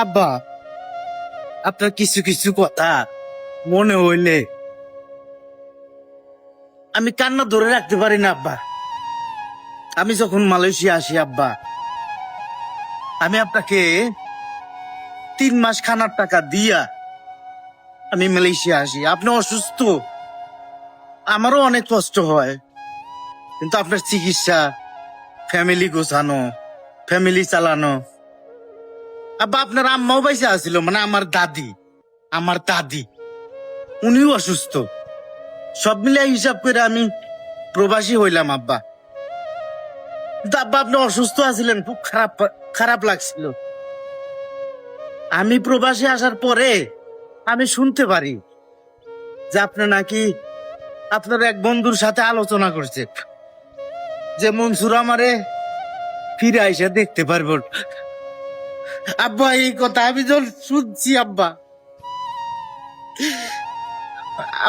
আব্বা, আপনার কিছু কিছু কথা মনে হইলে আমি কান্না ধরে রাখতে পারি না আব্বা। আমি যখন মালয়েশিয়া আসি আব্বা, আমি আপনাকে 3 মাস খানার টাকা দিয়া আমি মালয়েশিয়া আসি। আপনি অসুস্থ, আমারও অনেক কষ্ট হয়, কিন্তু আপনার চিকিৎসা, ফ্যামিলি গোছানো, ফ্যামিলি চালানো। আব্বা, আপনার আম্মাও বাইসা আছিল, মানে আমার দাদি উনিও অসুস্থ। সব মিলে হিসাব করে আমি প্রবাসী হইলাম আব্বা। কিন্তু আব্বা, আপনি অসুস্থ আছিলেন, খুব খারাপ খারাপ লাগছিল। আমি প্রবাসী আসার পরে আমি শুনতে পারি যে আপনি নাকি আপনার এক বন্ধুর সাথে আলোচনা করছেন যে মনসুর আমারে ফিরে আইসা দেখতে পারবো। আব্বা, এই কথা আমি যখন শুনছি আব্বা,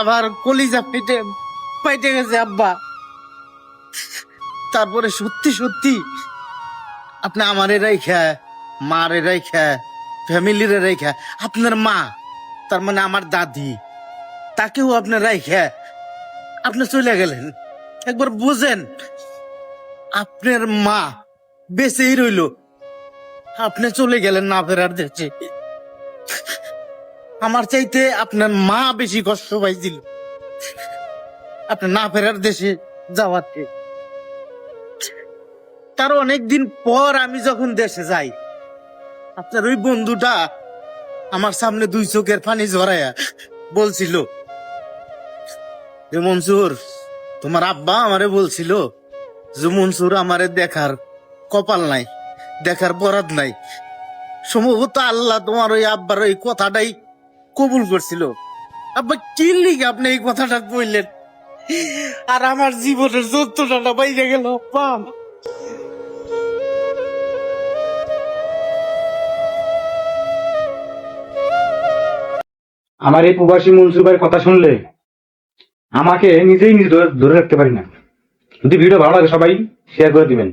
আমার কলিজা পেটে পাইটে গেছে আব্বা। তারপরে সত্যি সত্যি আপনি আমারে রাইখা, মারে রাইখা, ফ্যামিলির রাইখা, আপনার মা, তার মানে আমার দাদি, তাকেও আপনার রাইখা আপনি চলে গেলেন। একবার বুঝেন, আপনার মা বেঁচেই রইল, আপনি চলে গেলেন না ফেরার দেশে। আমার চাইতে আপনার মা বেশি কষ্ট পাইছিল আপনি না ফেরার দেশে যাওয়াতে। তার অনেকদিন পর আমি যখন দেশে যাই, আপনার ওই বন্ধুটা আমার সামনে 2 চোখের পানি ঝরাইয়া বলছিল যে মনসুর, তোমার আব্বা আমারে বলছিল যে মনসুর আমারে দেখার কপাল নাই, দেখার বরাদ নাই। সম্ভবত আল্লাহ তোমার ওই আব্বার ওই কথাটাই কবুল করছিল। আব্বা, কি লিগে আপনি এই কথাটা বললেন, আর আমার জীবনের যন্ত্রণাটা বাইরে গেল আব্বা। আমার এই প্রবাসী মনসুর ভাইয়ের কথা শুনলে আমাকে নিজেই নিজে ধরে রাখতে পারি না। যদি ভিডিও ভালো লাগে সবাই শেয়ার করে দিবেন।